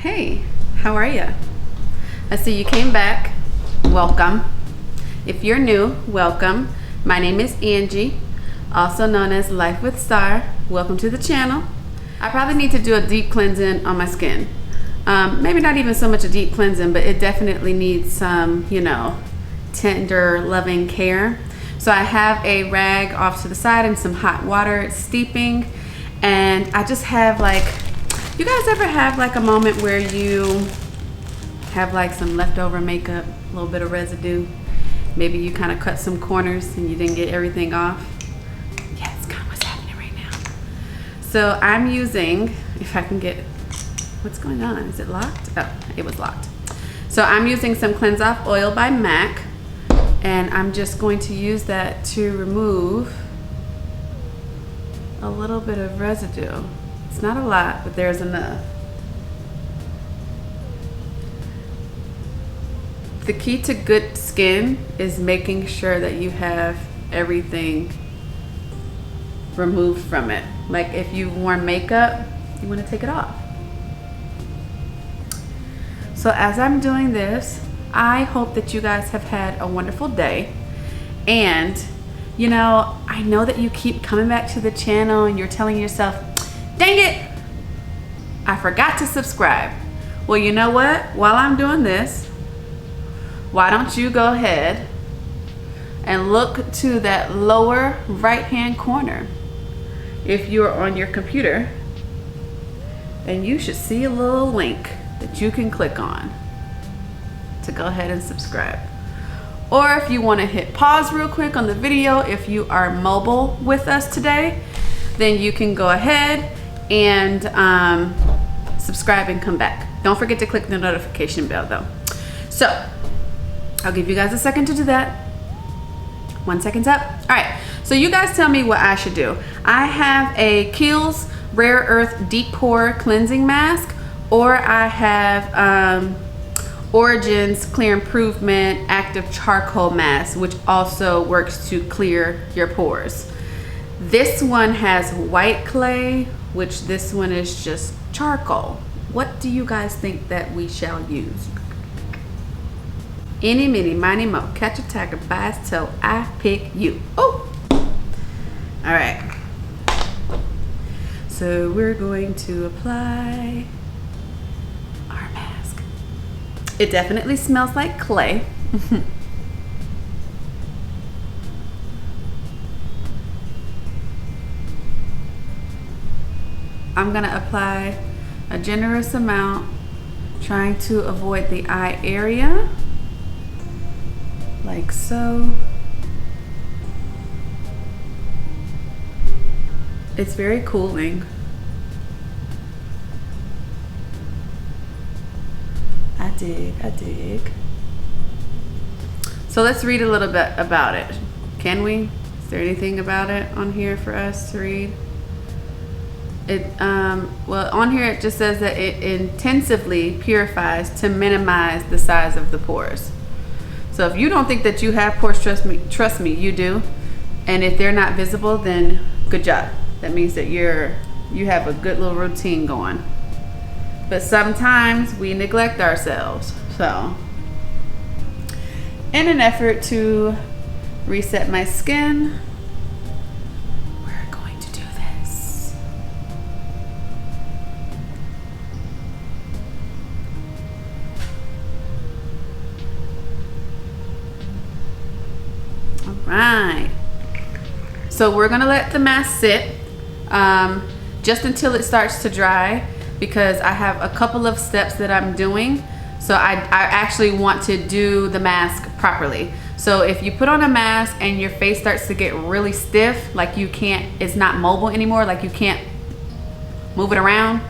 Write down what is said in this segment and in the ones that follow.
Hey, how are you? I see you came back. Welcome. If you're new, welcome. My name is Angie, also known as Life with Star. Welcome to the channel. I probably need to do a deep cleansing on my skin. Maybe not even so much a deep cleansing, but it definitely needs some, tender, loving care. So I have a rag off to the side and some hot water. It's steeping, and I just have you guys ever have a moment where you have some leftover makeup, a little bit of residue? Maybe you kind of cut some corners and you didn't get everything off. Yeah, it's kind of what's happening right now. So I'm using, if I can get, what's going on? Is it locked? Oh, it was locked. So I'm using some Cleanse Off Oil by MAC, and I'm just going to use that to remove a little bit of residue. It's not a lot, but there's enough. The key to good skin is making sure that you have everything removed from it. Like if you've worn makeup, you want to take it off. So as I'm doing this, I hope that you guys have had a wonderful day. And I know that you keep coming back to the channel and you're telling yourself, dang it, I forgot to subscribe. Well, you know what? While I'm doing this, why don't you go ahead and look to that lower right-hand corner. If you're on your computer, then you should see a little link that you can click on to go ahead and subscribe. Or if you want to hit pause real quick on the video, if you are mobile with us today, then you can go ahead and subscribe and come back. Don't forget to click the notification bell though. So I'll give you guys a second to do that. 1 second's up. All right, so you guys tell me what I should do. I have a KIEHLS Rare Earth Deep Pore Cleansing Mask, or I have Origin's Clear Improvement Active Charcoal Mask, which also works to clear your pores. This one has white clay, which this one is just charcoal. What do you guys think that we shall use? Any, mini, miny, mo. Catch a tiger by its toe. I pick you. Oh! All right. So we're going to apply our mask. It definitely smells like clay. I'm gonna apply a generous amount, trying to avoid the eye area, like so. It's very cooling. I dig. So let's read a little bit about it. Can we? Is there anything about it on here for us to read? Well, on here it just says that it intensively purifies to minimize the size of the pores. So if you don't think that you have pores, trust me, you do. And if they're not visible, then good job. That means that you have a good little routine going. But sometimes we neglect ourselves. So in an effort to reset my skin, we're going to do this. All right. So we're gonna let the mask sit just until it starts to dry, because I have a couple of steps that I'm doing. So I actually want to do the mask properly. So if you put on a mask and your face starts to get really stiff, like it's not mobile anymore, like you can't move it around,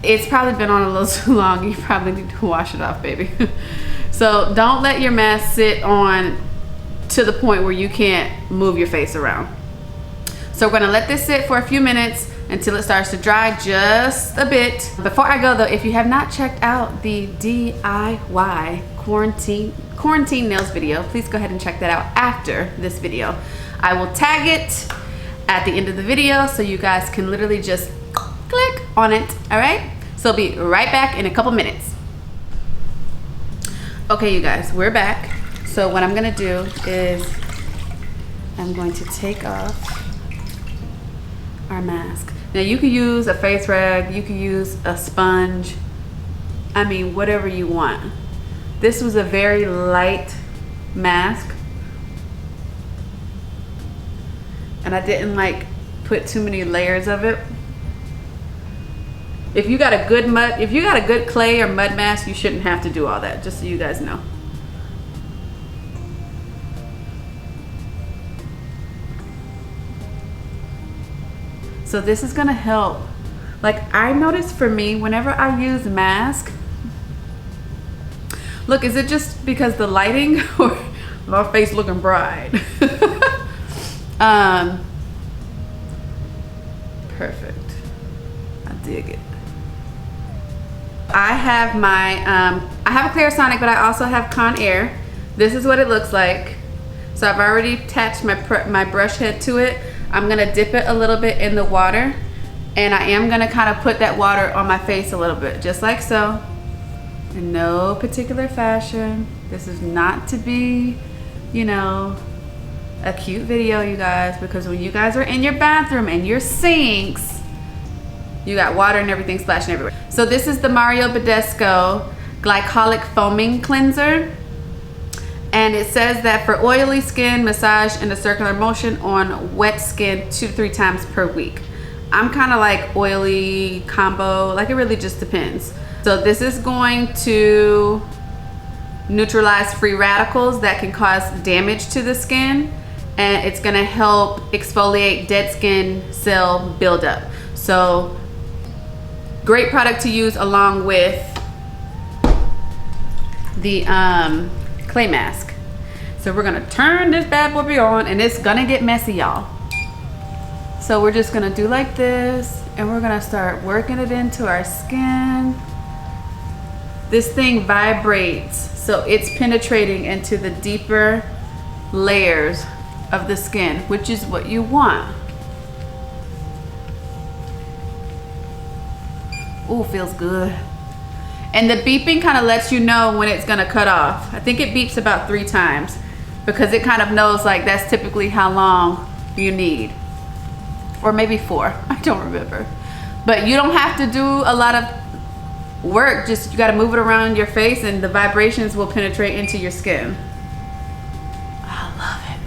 it's probably been on a little too long. You probably need to wash it off, baby. So don't let your mask sit on to the point where you can't move your face around. So we're gonna let this sit for a few minutes until it starts to dry just a bit. Before I go though, if you have not checked out the DIY quarantine nails video, please go ahead and check that out after this video. I will tag it at the end of the video so you guys can literally just click on it. All right, So be right back in a couple minutes. Okay, you guys, we're back. So what I'm gonna do is I'm going to take off our mask. Now you can use a face rag, you can use a sponge, I mean whatever you want. This was a very light mask, and I didn't like put too many layers of it. If you got a good clay or mud mask, you shouldn't have to do all that, just so you guys know. So this is gonna help. Like I noticed for me, whenever I use mask, look, is it just because the lighting or my face looking bright? Perfect. I dig it. I have my, I have a Clarisonic, but I also have CONAIR. This is what it looks like. So I've already attached my brush head to it. I'm gonna dip it a little bit in the water, and I am gonna kind of put that water on my face a little bit, just like so. In no particular fashion. This is not to be, you know, a cute video, you guys, because when you guys are in your bathroom and your sinks, you got water and everything splashing everywhere. So this is the BADESCU Glycolic Foaming Cleanser. And it says that for oily skin, massage in a circular motion on wet skin 2 to 3 times per week. I'm kind of like oily combo, like it really just depends. So this is going to neutralize free radicals that can cause damage to the skin, and it's gonna help exfoliate dead skin cell buildup. So great product to use along with the clay mask. So we're gonna turn this bad boy on, and it's gonna get messy, y'all. So we're just gonna do like this, and we're gonna start working it into our skin. This thing vibrates, so it's penetrating into the deeper layers of the skin, which is what you want. Ooh, feels good. And the beeping kind of lets you know when it's gonna cut off. I think it beeps about 3 times because it kind of knows like that's typically how long you need. Or maybe 4, I don't remember. But you don't have to do a lot of work, just you gotta move it around your face and the vibrations will penetrate into your skin. I love it.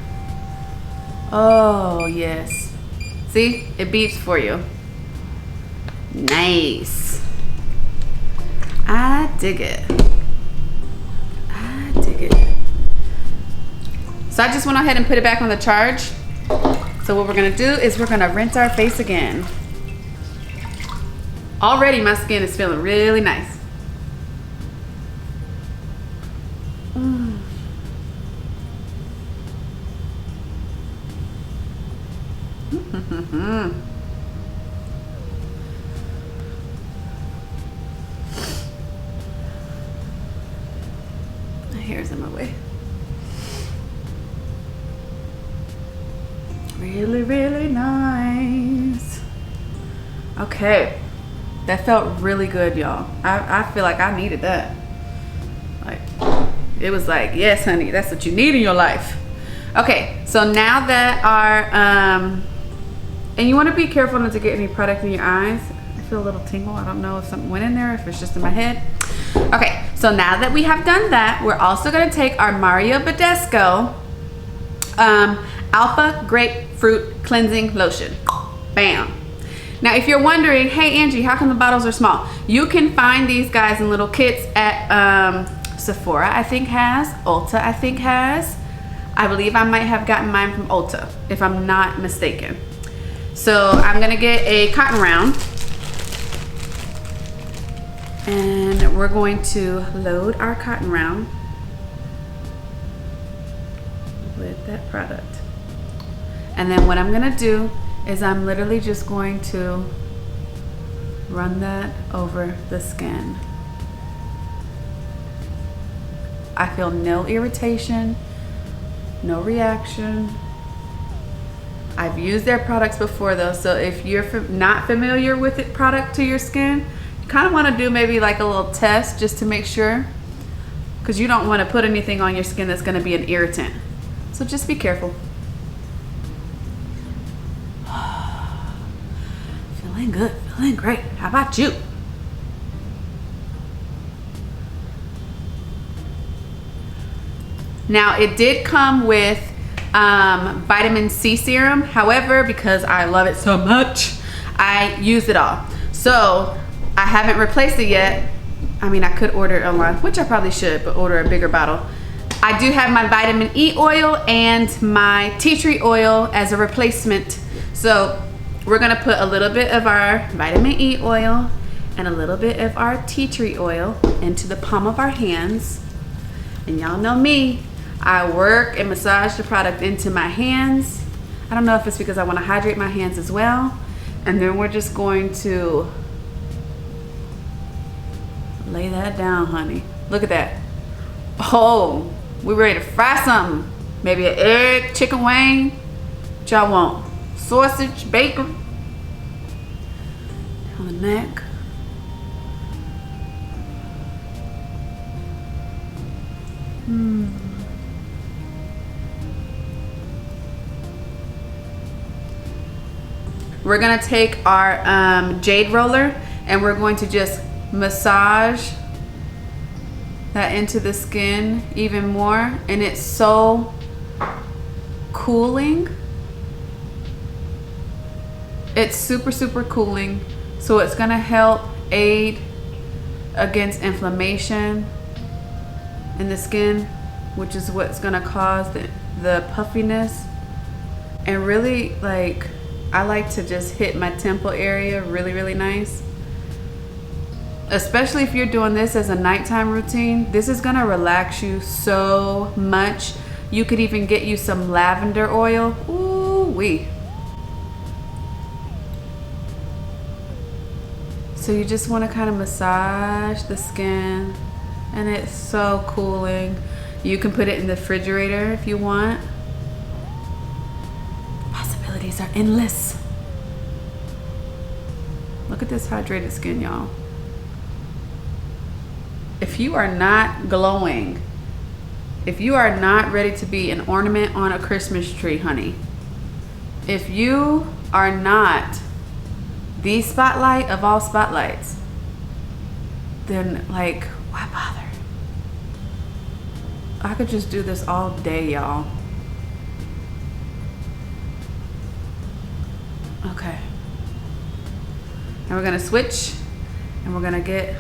Oh, yes. See, it beeps for you. Nice. I dig it. I dig it. So I just went ahead and put it back on the charge. So what we're gonna do is we're gonna rinse our face again. Already my skin is feeling really nice. My hair's in my way. Really, really nice. Okay. That felt really good, y'all. I feel like I needed that. Like, it was like, yes, honey, that's what you need in your life. Okay, so now that our, and you want to be careful not to get any product in your eyes. I feel a little tingle. I don't know if something went in there, if it's just in my head. Okay, so now that we have done that, we're also going to take our BADESCU Alpha Grapefruit Cleansing Lotion. Bam. Now, if you're wondering, hey Angie, how come the bottles are small? You can find these guys in little kits at Sephora, I think has, Ulta, I think has. I believe I might have gotten mine from Ulta, if I'm not mistaken. So I'm gonna get a cotton round, and we're going to load our cotton round with that product. And then what I'm gonna do is I'm literally just going to run that over the skin. I feel no irritation, no reaction. I've used their products before though, so if you're not familiar with it product to your skin, kind of want to do maybe like a little test just to make sure, because you don't want to put anything on your skin that's going to be an irritant. So just be careful. Feeling good, feeling great. How about you? Now it did come with vitamin C serum. However, because I love it so much, I used it all. So I haven't replaced it yet. I mean, I could order it online, which I probably should, but order a bigger bottle. I do have my vitamin E oil and my tea tree oil as a replacement. So we're gonna put a little bit of our vitamin E oil and a little bit of our tea tree oil into the palm of our hands. And y'all know me, I work and massage the product into my hands. I don't know if it's because I want to hydrate my hands as well. And then we're just going to lay that down, honey. Look at that. Oh, we're ready to fry something. Maybe an egg, chicken wing. What y'all want? Sausage, bacon. On the neck. We're gonna take our jade roller and we're going to just massage that into the skin even more, and it's so cooling. It's super cooling, so it's gonna help aid against inflammation in the skin, which is what's gonna cause the puffiness. And really, like, I like to just hit my temple area really nice. Especially if you're doing this as a nighttime routine, this is gonna relax you so much. You could even get you some lavender oil. Ooh wee. So you just wanna kind of massage the skin, and it's so cooling. You can put it in the refrigerator if you want. Possibilities are endless. Look at this hydrated skin, y'all. If you are not glowing, if you are not ready to be an ornament on a Christmas tree, honey, if you are not the spotlight of all spotlights, then like, why bother? I could just do this all day, y'all. Okay. And we're gonna switch, and we're gonna get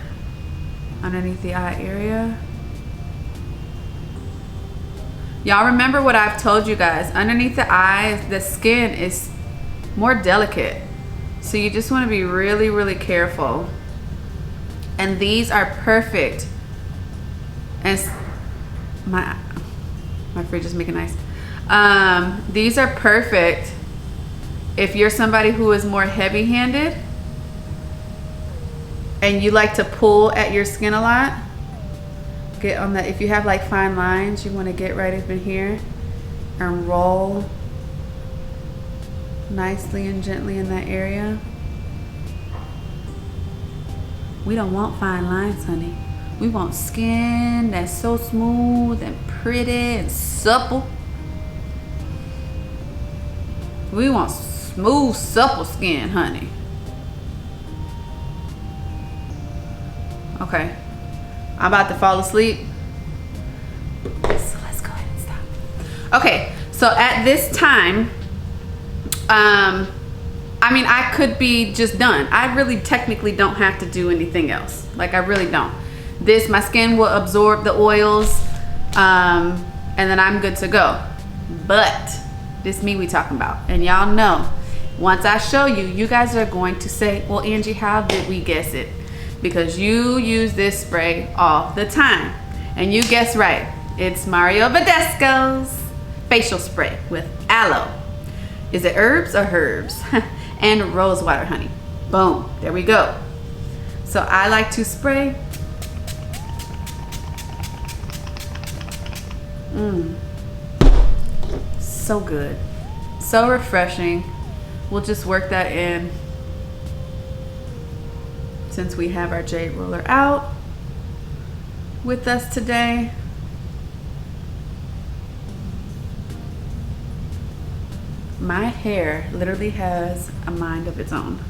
underneath the eye area. Y'all remember what I've told you guys. Underneath the eyes, the skin is more delicate. So you just wanna be really careful. And these are perfect. And my fridge is making nice. These are perfect if you're somebody who is more heavy-handed and you like to pull at your skin a lot. Get on that. If you have like fine lines, you want to get right up in here and roll nicely and gently in that area. We don't want fine lines, honey. We want skin that's so smooth and pretty and supple. We want smooth, supple skin, honey. Okay, I'm about to fall asleep. So let's go ahead and stop. Okay, so at this time, I mean, I could be just done. I really technically don't have to do anything else. Like, I really don't. My skin will absorb the oils, and then I'm good to go. But this me we talking about. And y'all know, once I show you, you guys are going to say, well, Angie, how did we guess it? Because you use this spray all the time. And you guessed right. It's Mario Badescu's facial spray with aloe. Is it herbs or herbs? And rosewater, honey. Boom, there we go. So I like to spray. So good, so refreshing. We'll just work that in to since we have our jade roller out with us today. My hair literally has a mind of its own.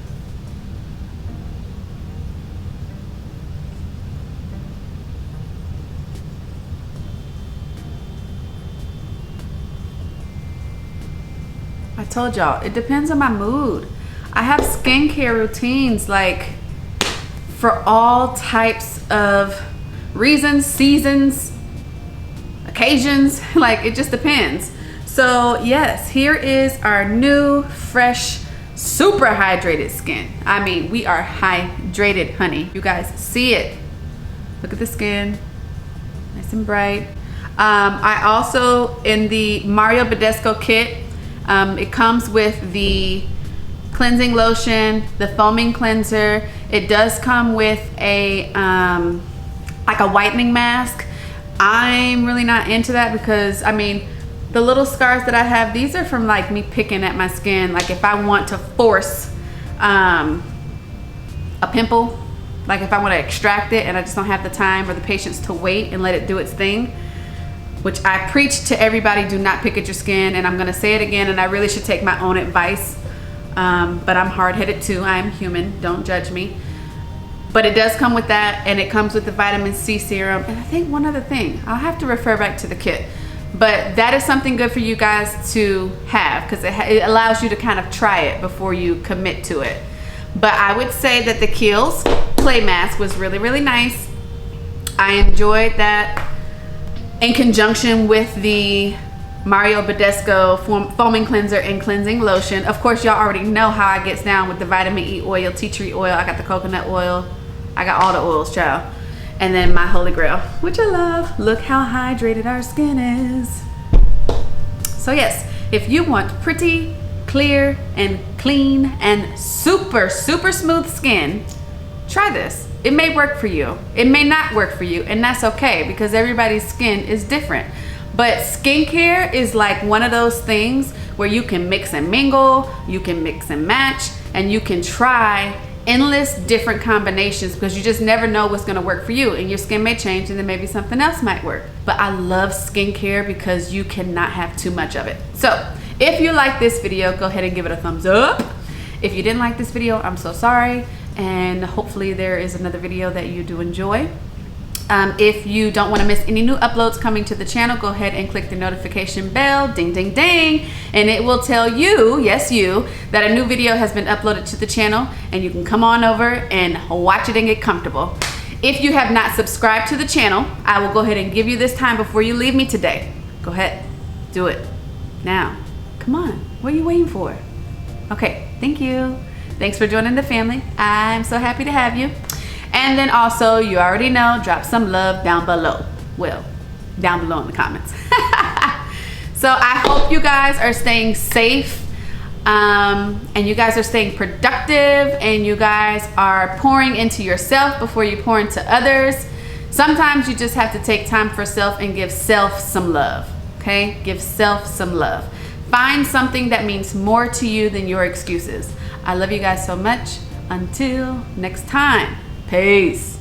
I told y'all, it depends on my mood. I have skincare routines like for all types of reasons, seasons, occasions, like it just depends. So yes, here is our new, fresh, super hydrated skin. I mean, we are hydrated, honey. You guys see it. Look at the skin, nice and bright. I also, in the Mario Badescu kit, it comes with the cleansing lotion, the foaming cleanser. It does come with a like a whitening mask. I'm really not into that because, I mean, the little scars that I have, these are from like me picking at my skin. Like if I want to force a pimple, like if I want to extract it and I just don't have the time or the patience to wait and let it do its thing, which I preach to everybody, do not pick at your skin. And I'm gonna say it again, and I really should take my own advice, but I'm hard-headed too. I am human, don't judge me. But it does come with that, and it comes with the vitamin C serum. And I think one other thing, I'll have to refer back to the kit, but that is something good for you guys to have because it allows you to kind of try it before you commit to it. But I would say that the KIEHLS clay mask was really, really nice. I enjoyed that in conjunction with the Mario Badescu foaming cleanser and cleansing lotion. Of course, y'all already know how I gets down with the vitamin E oil, tea tree oil. I got the coconut oil. I got all the oils, child. And then my holy grail, which I love. Look how hydrated our skin is. So yes, if you want pretty, clear, and clean, and super, super smooth skin, try this. It may work for you. It may not work for you, and that's okay because everybody's skin is different. But skincare is like one of those things where you can mix and mingle, you can mix and match, and you can try endless different combinations because you just never know what's gonna work for you, and your skin may change and then maybe something else might work. But I love skincare because you cannot have too much of it. So if you like this video, go ahead and give it a thumbs up. If you didn't like this video, I'm so sorry. And hopefully there is another video that you do enjoy. If you don't want to miss any new uploads coming to the channel, go ahead and click the notification bell, ding, ding, ding, and it will tell you, yes, you, that a new video has been uploaded to the channel, and you can come on over and watch it and get comfortable. If you have not subscribed to the channel, I will go ahead and give you this time before you leave me today. Go ahead, do it now. Come on, what are you waiting for? Okay, thank you. Thanks for joining the family. I'm so happy to have you. And then also, you already know, drop some love down below. Well, down below in the comments. So I hope you guys are staying safe, and you guys are staying productive, and you guys are pouring into yourself before you pour into others. Sometimes you just have to take time for self and give self some love, okay? Give self some love. Find something that means more to you than your excuses. I love you guys so much. Until next time. Peace.